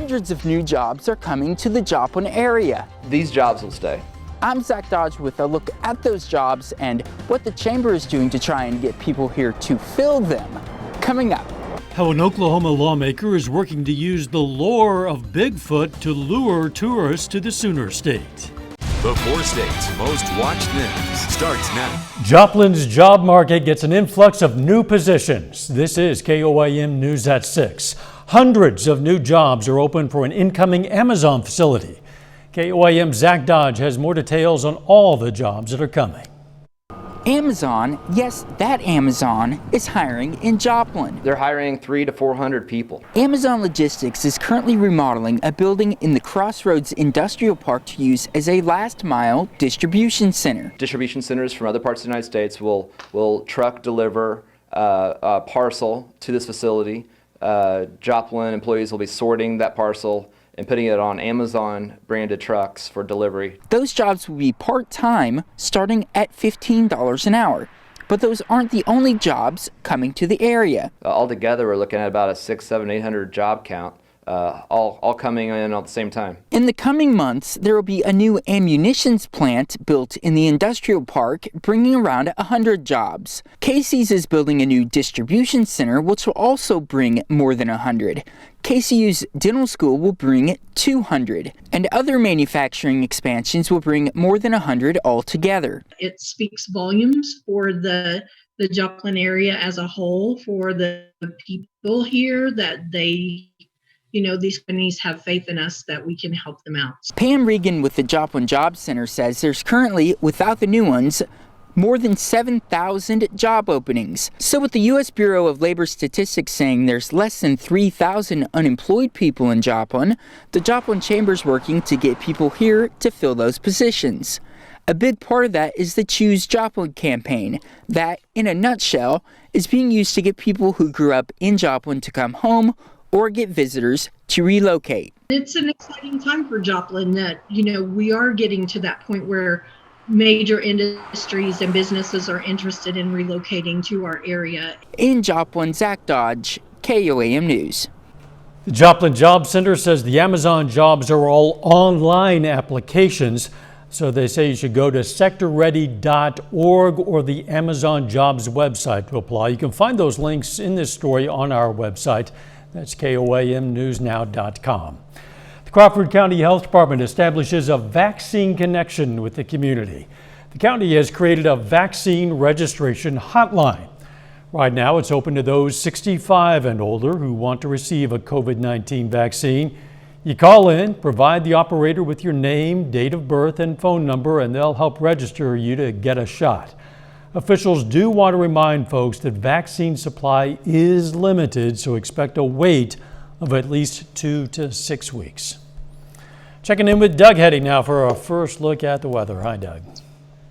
Hundreds of new jobs are coming to the Joplin area. These jobs will stay. I'm Zach Dodge with a look at those jobs and what the Chamber is doing to try and get people here to fill them. Coming up. How an Oklahoma lawmaker is working to use the lore of Bigfoot to lure tourists to the Sooner State. The 4 states' most watched news starts now. Joplin's job market gets an influx of new positions. This is KOAM News at 6. Hundreds of new jobs are open for an incoming Amazon facility. KOAM's Zach Dodge has more details on all the jobs that are coming. Amazon, yes, that Amazon, is hiring in Joplin. They're hiring 300 to 400 people. Amazon Logistics is currently remodeling a building in the Crossroads Industrial Park to use as a last-mile distribution center. Distribution centers from other parts of the United States will truck deliver a parcel to this facility. Joplin employees will be sorting that parcel and putting it on Amazon branded trucks for delivery. Those jobs will be part-time, starting at $15 an hour. But those aren't the only jobs coming to the area. Altogether, we're looking at about a 600, 700, 800 job count, all coming in at the same time. In the coming months, there will be a new ammunitions plant built in the industrial park, bringing around 100 jobs. Casey's is building a new distribution center, which will also bring more than 100. KCU's dental school will bring 200, and other manufacturing expansions will bring more than 100 altogether. It speaks volumes for the Joplin area as a whole, for the people here, that they, these companies have faith in us that we can help them out. Pam Regan with the Joplin Job Center says there's currently, without the new ones, more than 7,000 job openings. So with the U.S. Bureau of Labor Statistics saying there's less than 3,000 unemployed people in Joplin, the Joplin Chamber's working to get people here to fill those positions. A big part of that is the Choose Joplin campaign that, in a nutshell, is being used to get people who grew up in Joplin to come home or get visitors to relocate. It's an exciting time for Joplin that, we are getting to that point where major industries and businesses are interested in relocating to our area. In Joplin, Zach Dodge, KOAM News. The Joplin Job Center says the Amazon jobs are all online applications, so they say you should go to sectorready.org or the Amazon Jobs website to apply. You can find those links in this story on our website. That's KOAMnewsnow.com. Crawford County Health Department establishes a vaccine connection with the community. The county has created a vaccine registration hotline. Right now, it's open to those 65 and older who want to receive a COVID-19 vaccine. You call in, provide the operator with your name, date of birth, and phone number, and they'll help register you to get a shot. Officials do want to remind folks that vaccine supply is limited, so expect a wait of at least 2 to 6 weeks. Checking in with Doug Heading now for our first look at the weather. Hi, Doug.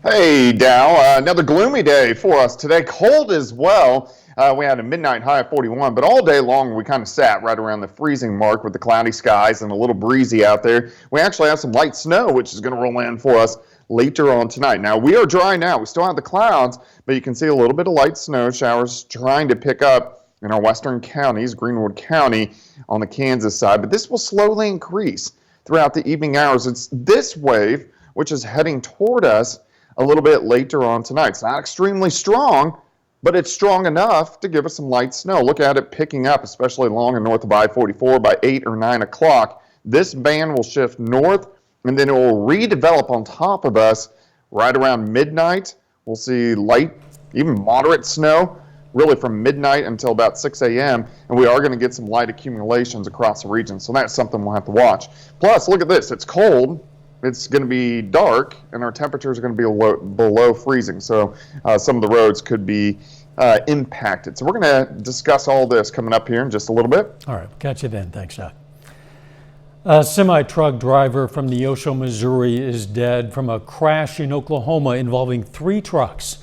Hey, Dow. Another gloomy day for us today. Cold as well. We had a midnight high of 41, but all day long we kind of sat right around the freezing mark with the cloudy skies and a little breezy out there. We actually have some light snow, which is going to roll in for us later on tonight. Now, we are dry now. We still have the clouds, but you can see a little bit of light snow showers trying to pick up in our western counties, Greenwood County on the Kansas side, but this will slowly increase throughout the evening hours. It's this wave which is heading toward us a little bit later on tonight. It's not extremely strong, but it's strong enough to give us some light snow. Look at it picking up, especially along and north of I-44 by 8 or 9 o'clock. This band will shift north, and then it will redevelop on top of us right around midnight. We'll see light, even moderate snow, really from midnight until about 6 a.m., and we are going to get some light accumulations across the region, so that's something we'll have to watch. Plus, look at this. It's cold, it's going to be dark, and our temperatures are going to be below freezing, so some of the roads could be impacted. So we're going to discuss all this coming up here in just a little bit. All right, we'll catch you then. Thanks, Doug. A semi-truck driver from Neosho, Missouri is dead from a crash in Oklahoma involving 3 trucks.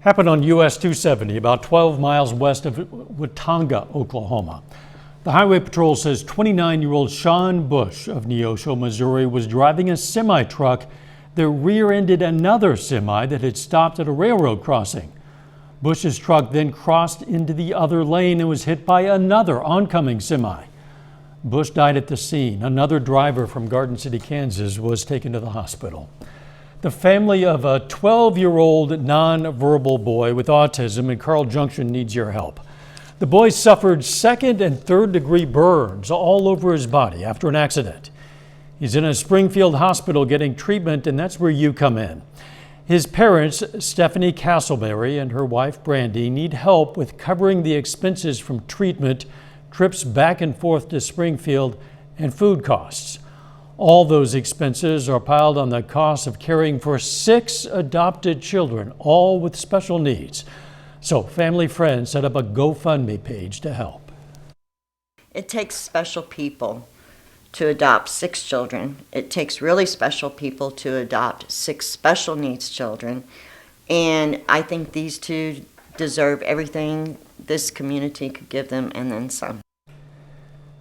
Happened on US 270, about 12 miles west of Watauga, Oklahoma. The Highway Patrol says 29-year-old Sean Bush of Neosho, Missouri was driving a semi-truck that rear-ended another semi that had stopped at a railroad crossing. Bush's truck then crossed into the other lane and was hit by another oncoming semi. Bush died at the scene. Another driver from Garden City, Kansas, was taken to the hospital. The family of a 12-year-old nonverbal boy with autism in Carl Junction needs your help. The boy suffered second and third degree burns all over his body after an accident. He's in a Springfield hospital getting treatment, and that's where you come in. His parents, Stephanie Castleberry and her wife, Brandy, need help with covering the expenses from treatment, trips back and forth to Springfield, and food costs. All those expenses are piled on the cost of caring for 6 adopted children, all with special needs. So Family Friends set up a GoFundMe page to help. It takes special people to adopt 6 children. It takes really special people to adopt 6 special needs children. And I think these two deserve everything this community could give them and then some.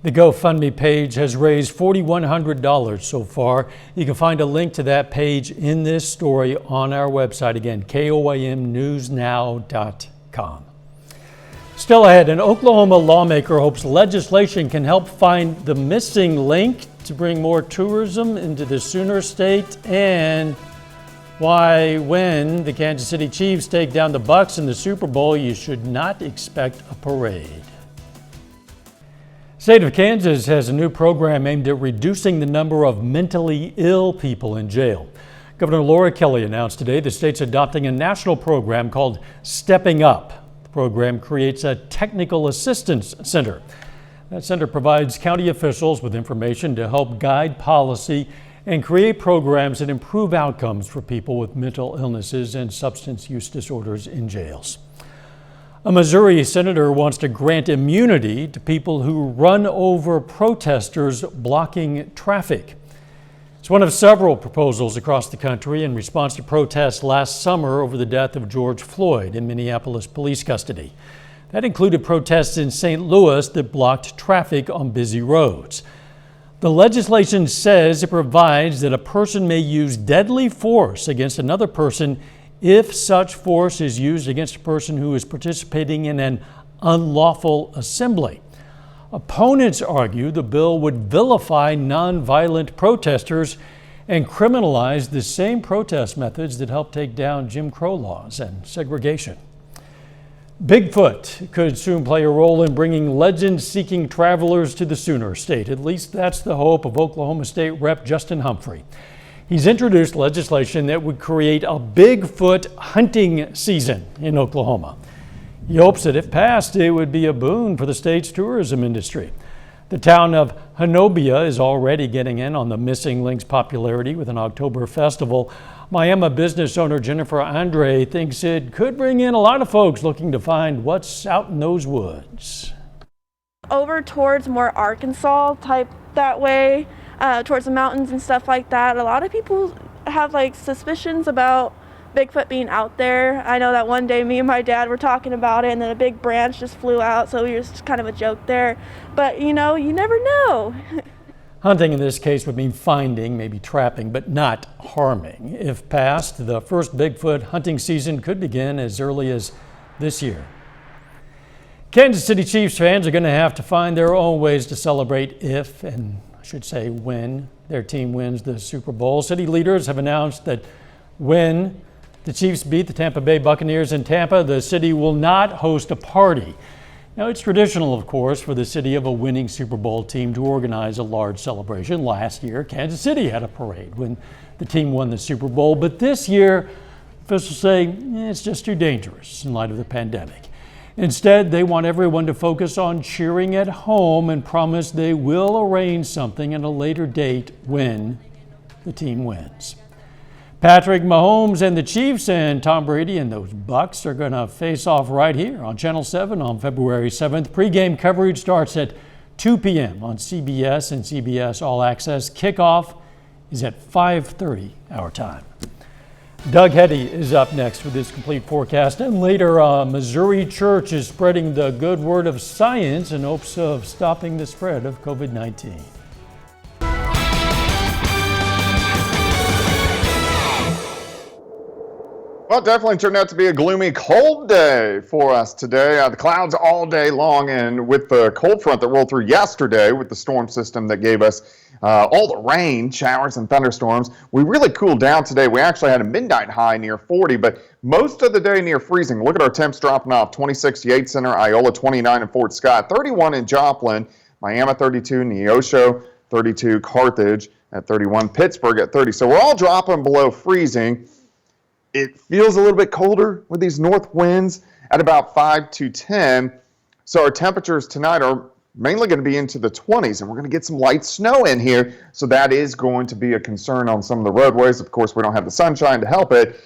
The GoFundMe page has raised $4,100 so far. You can find a link to that page in this story on our website. Again, KOAMnewsnow.com. Still ahead, an Oklahoma lawmaker hopes legislation can help find the missing link to bring more tourism into the Sooner State, and why, when the Kansas City Chiefs take down the Bucs in the Super Bowl, you should not expect a parade. State of Kansas has a new program aimed at reducing the number of mentally ill people in jail. Governor Laura Kelly announced today the state's adopting a national program called Stepping Up. The program creates a technical assistance center. That center provides county officials with information to help guide policy and create programs that improve outcomes for people with mental illnesses and substance use disorders in jails. A Missouri senator wants to grant immunity to people who run over protesters blocking traffic. It's one of several proposals across the country in response to protests last summer over the death of George Floyd in Minneapolis police custody. That included protests in St. Louis that blocked traffic on busy roads. The legislation says it provides that a person may use deadly force against another person if such force is used against a person who is participating in an unlawful assembly. Opponents argue the bill would vilify nonviolent protesters and criminalize the same protest methods that helped take down Jim Crow laws and segregation. Bigfoot could soon play a role in bringing legend-seeking travelers to the Sooner State. At least that's the hope of Oklahoma State Rep. Justin Humphrey. He's introduced legislation that would create a Bigfoot hunting season in Oklahoma. He hopes that if passed, it would be a boon for the state's tourism industry. The town of Honobia is already getting in on the Missing Links popularity with an October festival. Miami business owner Jennifer Andre thinks it could bring in a lot of folks looking to find what's out in those woods. Over towards more Arkansas type that way, towards the mountains and stuff like that. A lot of people have like suspicions about Bigfoot being out there. I know that one day me and my dad were talking about it and then a big branch just flew out, so it was just kind of a joke there. But you know, you never know. Hunting in this case would mean finding, maybe trapping, but not harming. If passed, the first Bigfoot hunting season could begin as early as this year. Kansas City Chiefs fans are going to have to find their own ways to celebrate if, and I should say when, their team wins the Super Bowl. City leaders have announced that when the Chiefs beat the Tampa Bay Buccaneers in Tampa, the city will not host a party. Now, it's traditional, of course, for the city of a winning Super Bowl team to organize a large celebration. Last year, Kansas City had a parade when the team won the Super Bowl, but this year, officials say it's just too dangerous in light of the pandemic. Instead, they want everyone to focus on cheering at home and promise they will arrange something at a later date when the team wins. Patrick Mahomes and the Chiefs and Tom Brady and those Bucs are going to face off right here on Channel 7 on February 7th. Pre-game coverage starts at 2 p.m. on CBS and CBS All Access. Kickoff is at 5:30 our time. Doug Hetty is up next with his complete forecast. And later, a Missouri church is spreading the good word of science in hopes of stopping the spread of COVID-19. Well, it definitely turned out to be a gloomy, cold day for us today. The clouds all day long, and with the cold front that rolled through yesterday with the storm system that gave us all the rain, showers, and thunderstorms, we really cooled down today. We actually had a midnight high near 40, but most of the day near freezing. Look at our temps dropping off. 26 Yates Center, Iola 29 in Fort Scott, 31 in Joplin, Miami 32, Neosho 32, Carthage at 31, Pittsburgh at 30. So we're all dropping below freezing. It feels a little bit colder with these north winds at about 5 to 10. So our temperatures tonight are mainly going to be into the 20s, and we're going to get some light snow in here. So that is going to be a concern on some of the roadways. Of course, we don't have the sunshine to help it.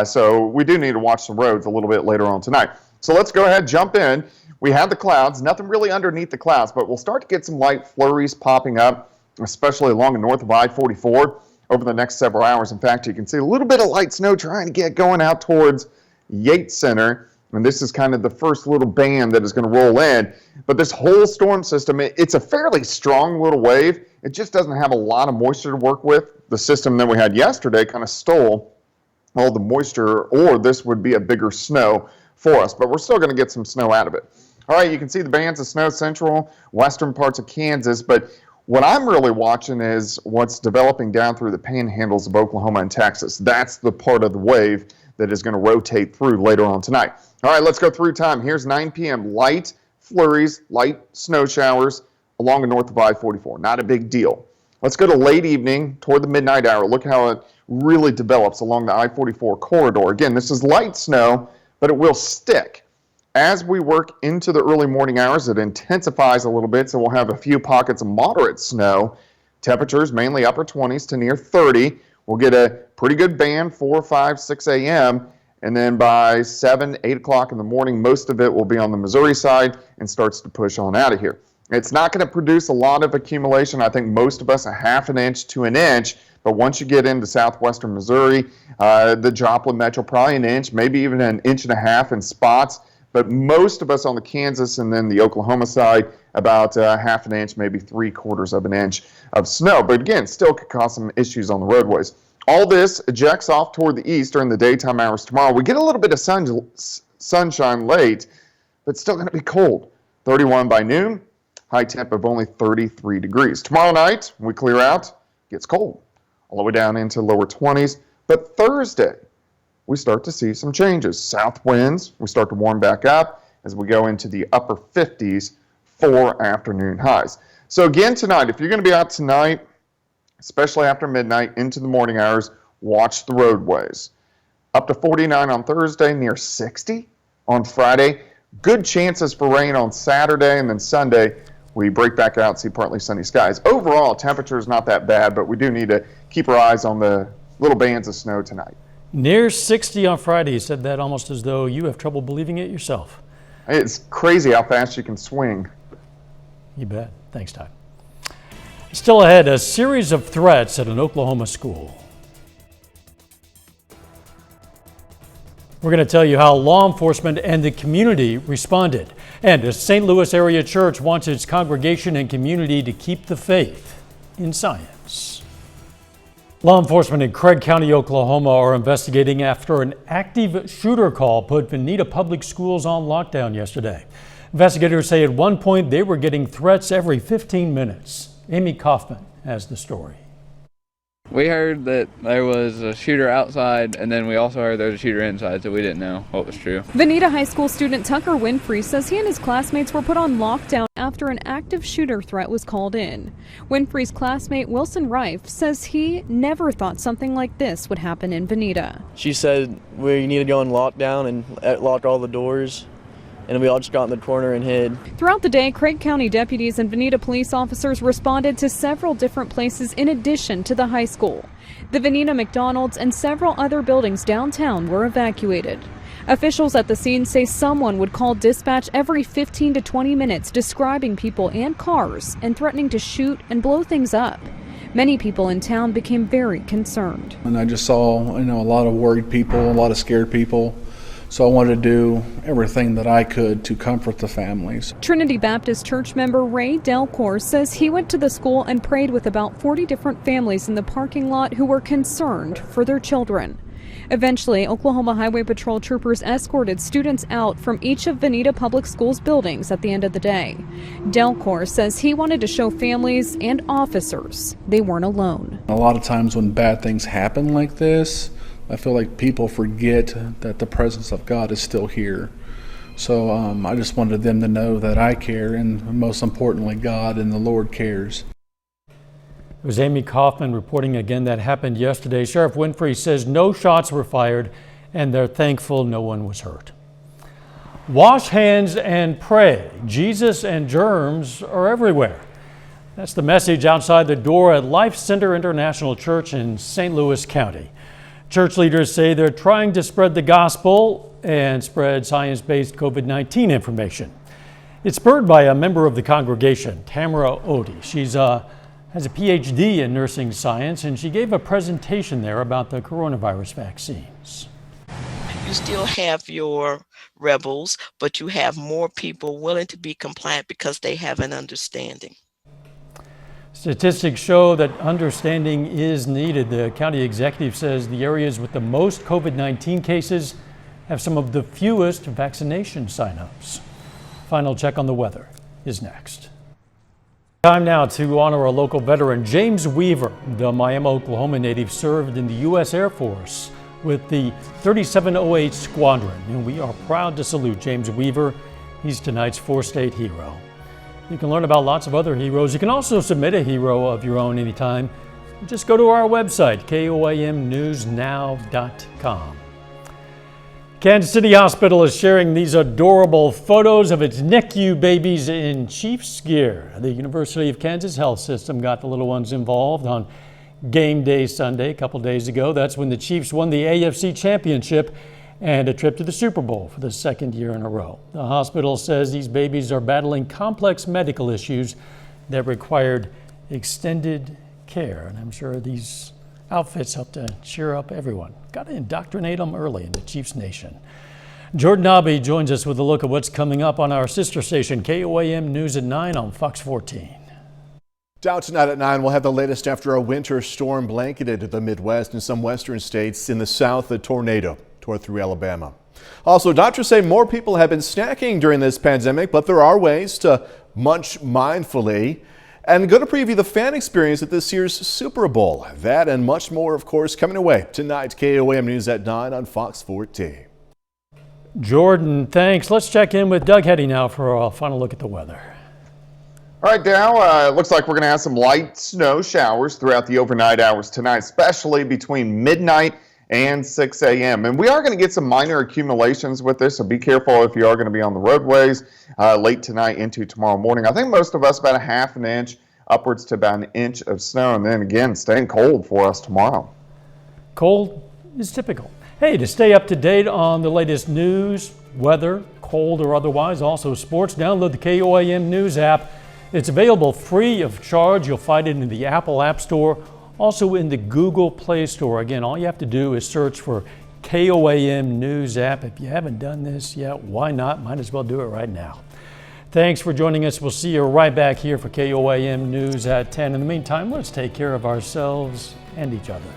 So we do need to watch the roads a little bit later on tonight. So let's go ahead, jump in. We have the clouds, nothing really underneath the clouds, but we'll start to get some light flurries popping up, especially along and north of I-44. Over the next several hours. In fact, you can see a little bit of light snow trying to get going out towards Yates Center. And this is kind of the first little band that is going to roll in. But this whole storm system, it's a fairly strong little wave. It just doesn't have a lot of moisture to work with. The system that we had yesterday kind of stole all the moisture, or this would be a bigger snow for us. But we're still going to get some snow out of it. All right, you can see the bands of snow central, western parts of Kansas, but what I'm really watching is what's developing down through the panhandles of Oklahoma and Texas. That's the part of the wave that is going to rotate through later on tonight. All right, let's go through time. Here's 9 p.m. Light flurries, light snow showers along the north of I-44. Not a big deal. Let's go to late evening toward the midnight hour. Look how it really develops along the I-44 corridor. Again, this is light snow, but it will stick. As we work into the early morning hours, it intensifies a little bit, so we'll have a few pockets of moderate snow. Temperatures mainly upper 20s to near 30. We'll get a pretty good band 4, 5, 6 a.m., and then by 7, 8 o'clock in the morning, most of it will be on the Missouri side and starts to push on out of here. It's not going to produce a lot of accumulation. I think most of us a half an inch to an inch, but once you get into southwestern Missouri, the Joplin Metro, probably an inch, maybe even an inch and a half in spots. But most of us on the Kansas and then the Oklahoma side, about half an inch, maybe 3/4 of an inch of snow. But again, still could cause some issues on the roadways. All this ejects off toward the east during the daytime hours tomorrow. We get a little bit of sunshine late, but still going to be cold. 31 by noon, high temp of only 33 degrees. Tomorrow night, when we clear out, it gets cold, all the way down into lower 20s. But Thursday, we start to see some changes. South winds, we start to warm back up as we go into the upper 50s for afternoon highs. So again tonight, if you're going to be out tonight, especially after midnight into the morning hours, watch the roadways. Up to 49 on Thursday, near 60 on Friday. Good chances for rain on Saturday, and then Sunday we break back out and see partly sunny skies. Overall, temperature is not that bad, but we do need to keep our eyes on the little bands of snow tonight. Near 60 on Friday. You said that almost as though you have trouble believing it yourself. It's crazy how fast you can swing. You bet. Thanks, Todd. Still ahead, a series of threats at an Oklahoma school. We're going to tell you how law enforcement and the community responded. And a St. Louis area church wants its congregation and community to keep the faith in science. Law enforcement in Craig County, Oklahoma are investigating after an active shooter call put Veneta Public Schools on lockdown yesterday. Investigators say at one point they were getting threats every 15 minutes. Amy Kaufman has the story. We heard that there was a shooter outside, and then we also heard there was a shooter inside, so we didn't know what was true. Veneta High School student Tucker Winfrey says he and his classmates were put on lockdown after an active shooter threat was called in. Winfrey's classmate Wilson Rife says he never thought something like this would happen in Veneta. She said we need to go on lockdown and lock all the doors. And we all just got in the corner and hid. Throughout the day, Craig County deputies and Veneta police officers responded to several different places in addition to the high school. The Veneta McDonald's and several other buildings downtown were evacuated. Officials at the scene say someone would call dispatch every 15 to 20 minutes describing people and cars and threatening to shoot and blow things up. Many people in town became very concerned. And I just saw, a lot of worried people, a lot of scared people. So I wanted to do everything that I could to comfort the families. Trinity Baptist Church member Ray Delcor says he went to the school and prayed with about 40 different families in the parking lot who were concerned for their children. Eventually, Oklahoma Highway Patrol troopers escorted students out from each of Veneta Public Schools buildings at the end of the day. Delcor says he wanted to show families and officers they weren't alone. A lot of times when bad things happen like this, I feel like people forget that the presence of God is still here. So I just wanted them to know that I care, and most importantly, God and the Lord cares. It was Amy Kaufman reporting again. That happened yesterday. Sheriff Winfrey says no shots were fired, and they're thankful no one was hurt. Wash hands and pray. Jesus and germs are everywhere. That's the message outside the door at Life Center International Church in St. Louis County. Church leaders say they're trying to spread the gospel and spread science-based COVID-19 information. It's spurred by a member of the congregation, Tamara Odie. She's has a PhD in nursing science, and she gave a presentation there about the coronavirus vaccines. You still have your rebels, but you have more people willing to be compliant because they have an understanding. Statistics show that understanding is needed. The county executive says the areas with the most COVID-19 cases have some of the fewest vaccination signups. Final check on the weather is next. Time now to honor a local veteran, James Weaver. The Miami, Oklahoma native served in the U.S. Air Force with the 3708 Squadron, and we are proud to salute James Weaver. He's tonight's four-state hero. You can learn about lots of other heroes. You can also submit a hero of your own anytime. Just go to our website, KOAMnewsnow.com. Kansas City Hospital is sharing these adorable photos of its NICU babies in Chiefs gear. The University of Kansas Health System got the little ones involved on Game Day Sunday a couple days ago. That's when the Chiefs won the AFC Championship and a trip to the Super Bowl for the second year in a row. The hospital says these babies are battling complex medical issues that required extended care, and I'm sure these outfits help to cheer up everyone. Got to indoctrinate them early in the Chiefs Nation. Jordan Abbey joins us with a look at what's coming up on our sister station, KOAM News at 9 on Fox 14. Down tonight at 9, we'll have the latest after a winter storm blanketed the Midwest and some western states. In the south, a tornado tore through Alabama. Also, doctors say more people have been snacking during this pandemic, but there are ways to munch mindfully. And going to preview the fan experience at this year's Super Bowl. That and much more, of course, coming away tonight. KOAM News at 9 on Fox 14. Jordan, thanks. Let's check in with Doug Hetty now for a final look at the weather. All right, Dow, it looks like we're going to have some light snow showers throughout the overnight hours tonight, especially between midnight and 6 a.m. And we are going to get some minor accumulations with this, so be careful if you are going to be on the roadways late tonight into tomorrow morning. I think most of us about a half an inch, upwards to about an inch of snow, and then again, staying cold for us tomorrow. Cold is typical. Hey, to stay up to date on the latest news, weather, cold or otherwise, also sports, download the KOAM News app. It's available free of charge. You'll find it in the Apple App Store, also in the Google Play Store. Again, all you have to do is search for KOAM News app. If you haven't done this yet, why not? Might as well do it right now. Thanks for joining us. We'll see you right back here for KOAM News at 10. In the meantime, let's take care of ourselves and each other.